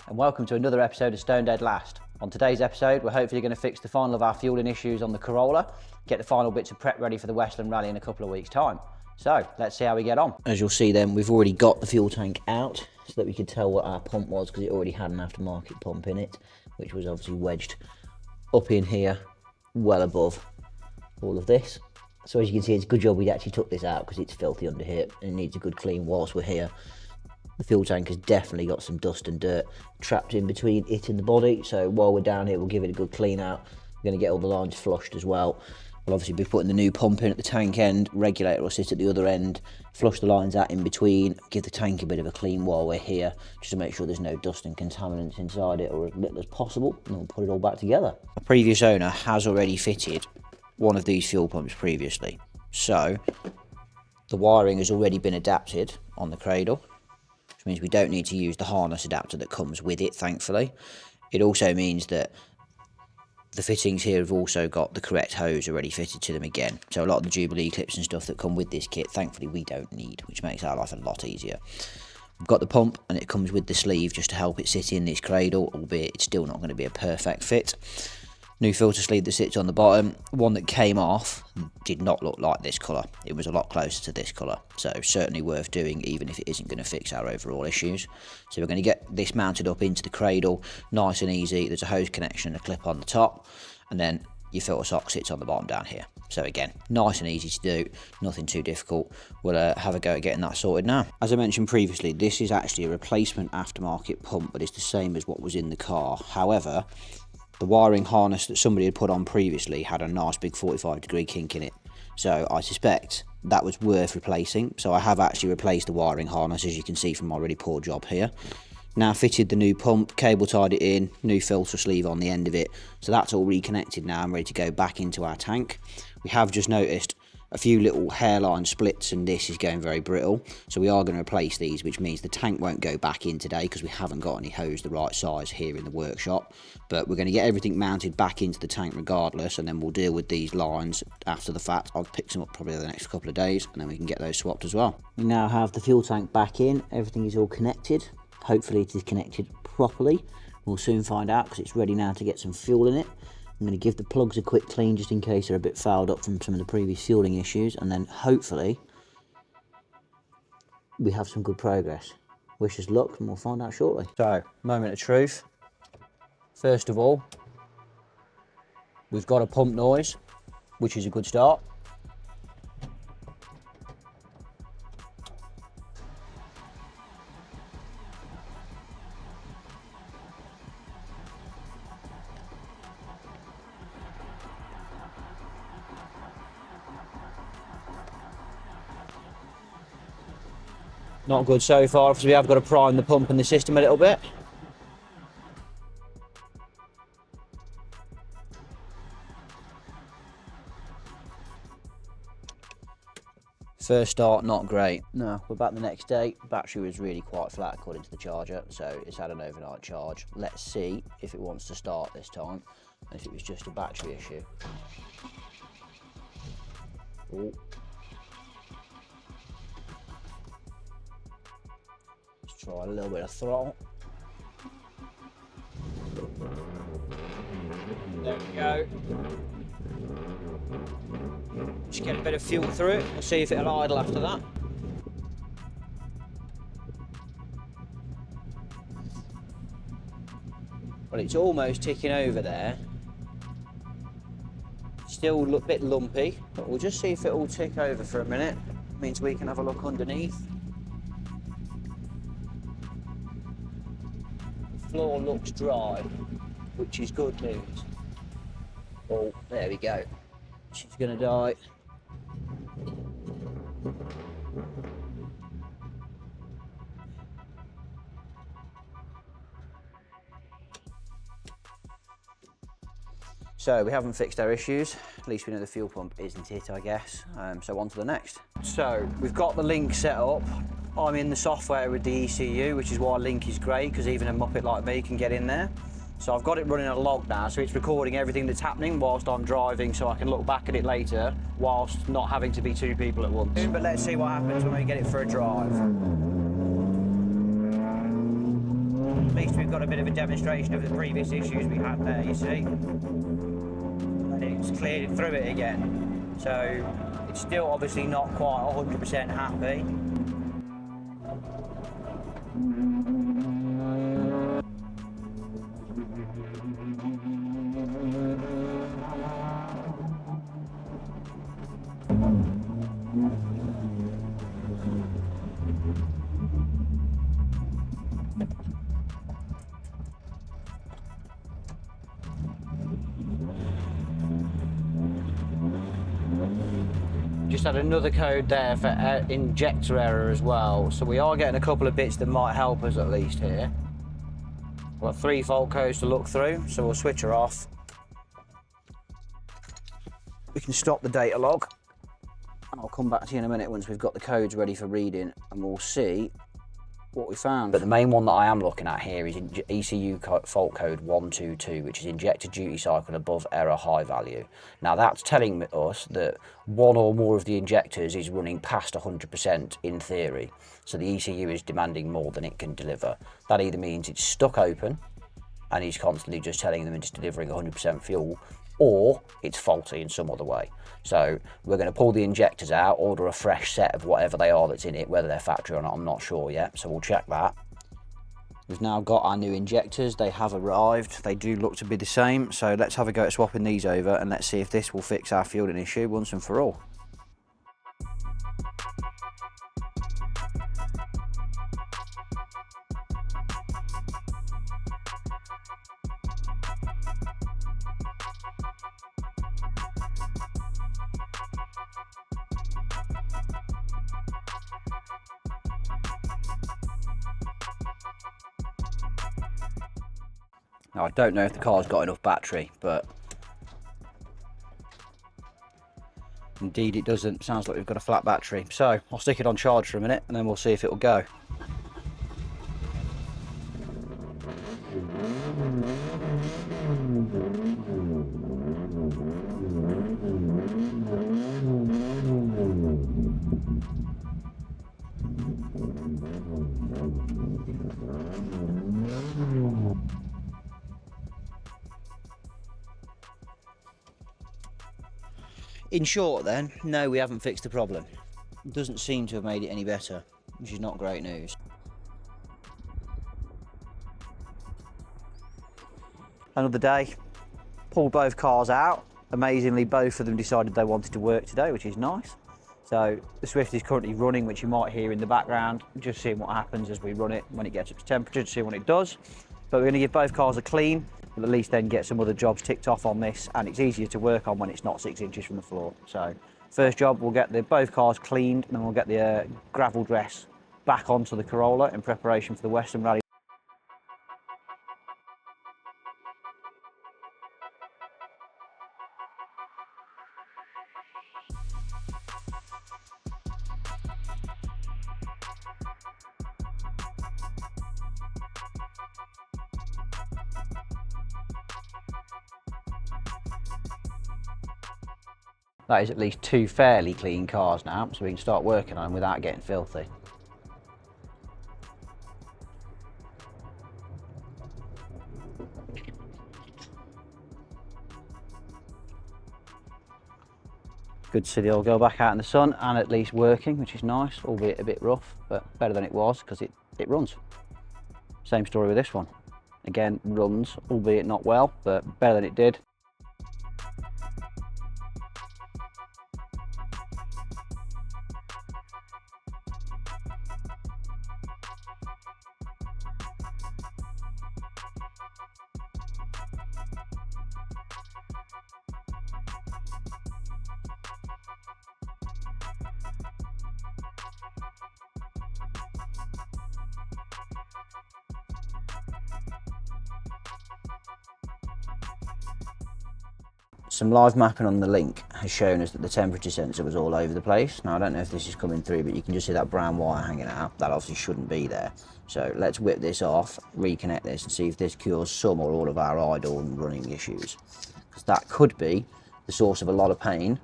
and welcome to another episode of Stone Dead Last. On today's episode, we're hopefully going to fix the final of our fueling issues on the Corolla, get the final bits of prep ready for the Westland rally in a couple of weeks' time. So, let's see how we get on. As you'll see then, we've already got the fuel tank out so that we could tell what our pump was, because it already had an aftermarket pump in it, which was obviously wedged up in here, well above all of this. So as you can see, it's a good job we actually took this out because it's filthy under here and it needs a good clean whilst we're here. The fuel tank has definitely got some dust and dirt trapped in between it and the body, so while we're down here we'll give it a good clean out. We're going to get all the lines flushed as well. We'll obviously be putting the new pump in at the tank end, regulator will sit at the other end, flush the lines out in between, give the tank a bit of a clean while we're here, just to make sure there's no dust and contaminants inside it, or as little as possible, and we'll put it all back together. A previous owner has already fitted one of these fuel pumps previously, so the wiring has already been adapted on the cradle, which means we don't need to use the harness adapter that comes with it, thankfully. It also means that the fittings here have also got the correct hose already fitted to them again. So a lot of the Jubilee clips and stuff that come with this kit, thankfully we don't need, which makes our life a lot easier. We've got the pump and it comes with the sleeve just to help it sit in this cradle, albeit it's still not going to be a perfect fit. New filter sleeve that sits on the bottom. One that came off did not look like this colour. It was a lot closer to this colour, so certainly worth doing even if it isn't going to fix our overall issues. So we're going to get this mounted up into the cradle, nice and easy. There's a hose connection and a clip on the top, and then your filter sock sits on the bottom down here. So again, nice and easy to do, nothing too difficult. We'll have a go at getting that sorted now. As I mentioned previously, this is actually a replacement aftermarket pump, but it's the same as what was in the car. However, the wiring harness that somebody had put on previously had a nice big 45-degree kink in it. So I suspect that was worth replacing. So I have actually replaced the wiring harness, as you can see from my really poor job here. Now fitted the new pump, cable tied it in, new filter sleeve on the end of it. So that's all reconnected now and ready to go back into our tank. We have just noticed a few little hairline splits and this is going very brittle, so we are going to replace these, which means the tank won't go back in today because we haven't got any hose the right size here in the workshop, but we're going to get everything mounted back into the tank regardless, and then we'll deal with these lines after the fact. I'll pick them up probably over the next couple of days and then we can get those swapped as well. We now have the fuel tank back in, everything is all connected. Hopefully it is connected properly. We'll soon find out because it's ready now to get some fuel in it. I'm going to give the plugs a quick clean just in case they're a bit fouled up from some of the previous fueling issues, and then hopefully we have some good progress. Wish us luck and we'll find out shortly. So, moment of truth. First of all, we've got a pump noise, which is a good start. Not good so far, because we have got to prime the pump and the system a little bit. First start, not great. No, we're back the next day. Battery was really quite flat according to the charger, so it's had an overnight charge. Let's see if it wants to start this time, and if it was just a battery issue. Ooh. Try a little bit of throttle. There we go. Just get a bit of fuel through it. We'll see if it'll idle after that. Well, it's almost ticking over there. Still a bit lumpy, but we'll just see if it'll tick over for a minute. It means we can have a look underneath. Floor looks dry, which is good news. Oh, there we go. She's gonna die. So we haven't fixed our issues. At least we know the fuel pump isn't it, I guess. So on to the next. So we've got the link set up. I'm in the software with the ECU, which is why Link is great, because even a muppet like me can get in there. So I've got it running at log now, so it's recording everything that's happening whilst I'm driving, so I can look back at it later whilst not having to be two people at once. But let's see what happens when we get it for a drive. least we've got a bit of a demonstration of the previous issues we had there, you see. And it's cleared through it again. So it's still obviously not quite 100% happy. Just had another code there for injector error as well, so we are getting a couple of bits that might help us at least here. We've got 3 fault codes to look through, so we'll switch her off. We can stop the data log, and I'll come back to you in a minute once we've got the codes ready for reading, and we'll see what we found. But the main one that I am looking at here is ECU fault code 122, which is injector duty cycle above error high value. Now that's telling us that one or more of the injectors is running past 100% in theory. So the ECU is demanding more than it can deliver. That either means it's stuck open and he's constantly just telling them it's delivering 100% fuel, or it's faulty in some other way. So we're going to pull the injectors out, order a fresh set of whatever they are that's in it, whether they're factory or not, I'm not sure yet, so we'll check that. We've now got our new injectors, they have arrived, they do look to be the same, so let's have a go at swapping these over and let's see if this will fix our fueling issue once and for all. Now, I don't know if the car's got enough battery, but indeed it doesn't. Sounds like we've got a flat battery. So I'll stick it on charge for a minute and then we'll see if it'll go. In short then, no, we haven't fixed the problem. It doesn't seem to have made it any better, which is not great news. Another day, pulled both cars out. Amazingly, both of them decided they wanted to work today, which is nice. So the Swift is currently running, which you might hear in the background, just seeing what happens as we run it when it gets up to temperature, to see what it does. But we're going to give both cars a clean. We'll at least then get some other jobs ticked off on this, and it's easier to work on when it's not 6 inches from the floor. So first job, we'll get both cars cleaned, and then we'll get the gravel dress back onto the Corolla in preparation for the Westland Rally. That is at least 2 fairly clean cars now, so we can start working on them without getting filthy. Good to see the old girl back out in the sun and at least working, which is nice, albeit a bit rough, but better than it was because it runs. Same story with this one. Again, runs, albeit not well, but better than it did. Some live mapping on the link has shown us that the temperature sensor was all over the place. Now I don't know if this is coming through, but you can just see that brown wire hanging out. That obviously shouldn't be there. So let's whip this off, reconnect this and see if this cures some or all of our idle and running issues. Because that could be the source of a lot of pain.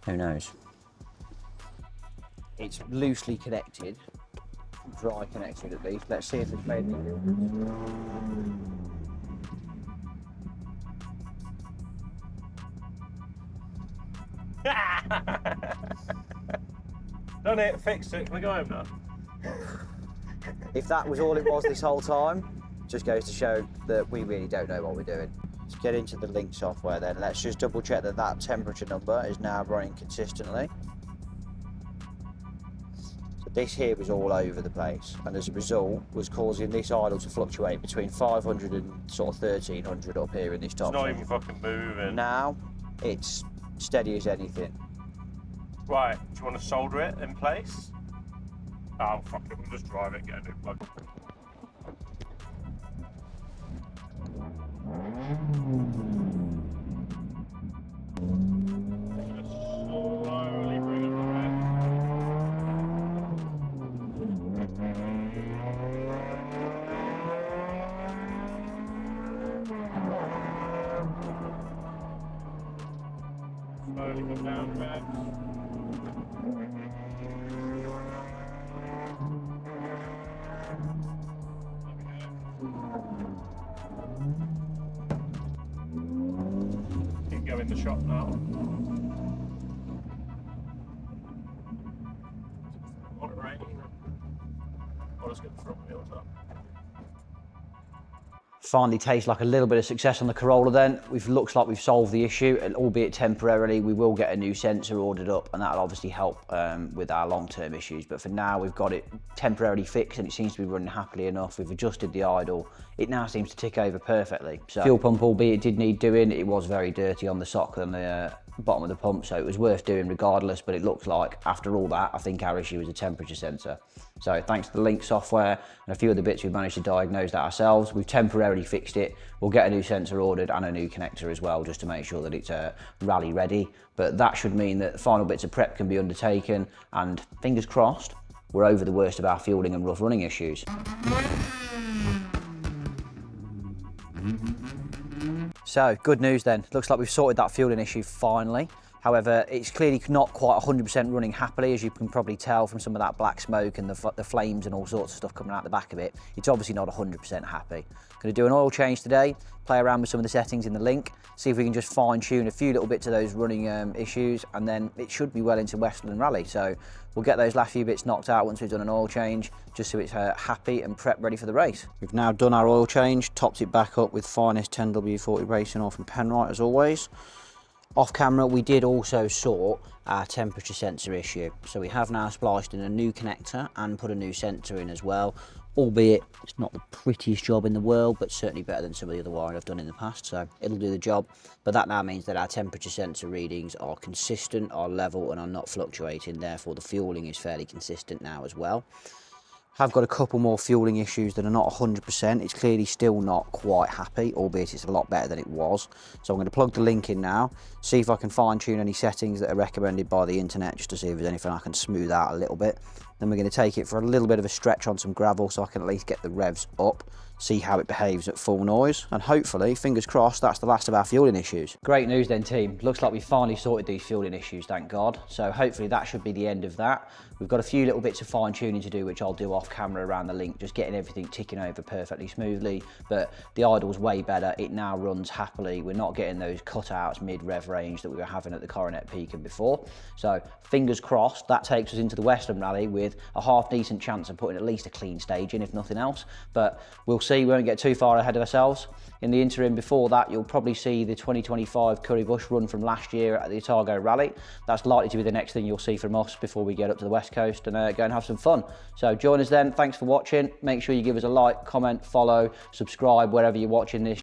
Who knows? It's loosely connected dry connected at least. Let's see if it's made any difference. Done it, fixed it. Can we go home now? If that was all it was this whole time, just goes to show that we really don't know what we're doing. Let's get into the link software then. Let's just double check that that temperature number is now running consistently. So this here was all over the place, and as a result was causing this idle to fluctuate between 500 and sort of 1300 up here in this top. It's not even fucking moving. Now it's steady as anything. Right, do you want to solder it in place? Oh, fuck it, we'll just drive it and get a new plug. Slowly bring it around. Slowly come down a bit. Go in the shop now. On it rain. I'll just get the front wheels up. Finally tastes like a little bit of success on the Corolla then. Looks like we've solved the issue, albeit temporarily. We will get a new sensor ordered up, and that'll obviously help with our long-term issues. But for now, we've got it temporarily fixed and it seems to be running happily enough. We've adjusted the idle. It now seems to tick over perfectly. So fuel pump, albeit did need doing, it was very dirty on the sock and the bottom of the pump, so it was worth doing regardless. But it looks like after all that, I think our issue was a temperature sensor. So thanks to the Link software and a few other bits, we've managed to diagnose that ourselves. We've temporarily fixed it. We'll get a new sensor ordered and a new connector as well, just to make sure that it's rally ready. But that should mean that the final bits of prep can be undertaken, and fingers crossed, we're over the worst of our fueling and rough running issues. So good news then, looks like we've sorted that fueling issue finally. However, it's clearly not quite 100% running happily, as you can probably tell from some of that black smoke and the flames and all sorts of stuff coming out the back of it. It's obviously not 100% happy. Going to do an oil change today, play around with some of the settings in the Link, see if we can just fine tune a few little bits of those running issues, and then it should be well into Westland Rally. So we'll get those last few bits knocked out once we've done an oil change, just so it's happy and prep ready for the race. We've now done our oil change, topped it back up with finest 10W40 racing oil from Penrite as always. Off camera, we did also sort our temperature sensor issue. So we have now spliced in a new connector and put a new sensor in as well, albeit it's not the prettiest job in the world, but certainly better than some of the other wiring I've done in the past, so it'll do the job. But that now means that our temperature sensor readings are consistent, are level, and are not fluctuating. Therefore, the fueling is fairly consistent now as well. Have got a couple more fueling issues that are not 100%. It's clearly still not quite happy, albeit it's a lot better than it was. So I'm going to plug the Link in now, see if I can fine tune any settings that are recommended by the internet, just to see if there's anything I can smooth out a little bit. Then we're going to take it for a little bit of a stretch on some gravel so I can at least get the revs up, see how it behaves at full noise, and hopefully, fingers crossed, that's the last of our fueling issues. Great news then, team. Looks like we finally sorted these fueling issues, thank God. So hopefully that should be the end of that. We've got a few little bits of fine tuning to do, which I'll do off camera around the Link, just getting everything ticking over perfectly smoothly. But the idle's way better. It now runs happily. We're not getting those cutouts mid-rev range that we were having at the Coronet Peak before. So fingers crossed, that takes us into the Westland Rally with a half decent chance of putting at least a clean stage in, if nothing else. But we'll see, we won't get too far ahead of ourselves. In the interim before that, you'll probably see the 2025 Curry Bush run from last year at the Otago Rally. That's likely to be the next thing you'll see from us before we get up to the West Coast and go and have some fun. So join us then. Thanks for watching. Make sure you give us a like, comment, follow, subscribe wherever you're watching this.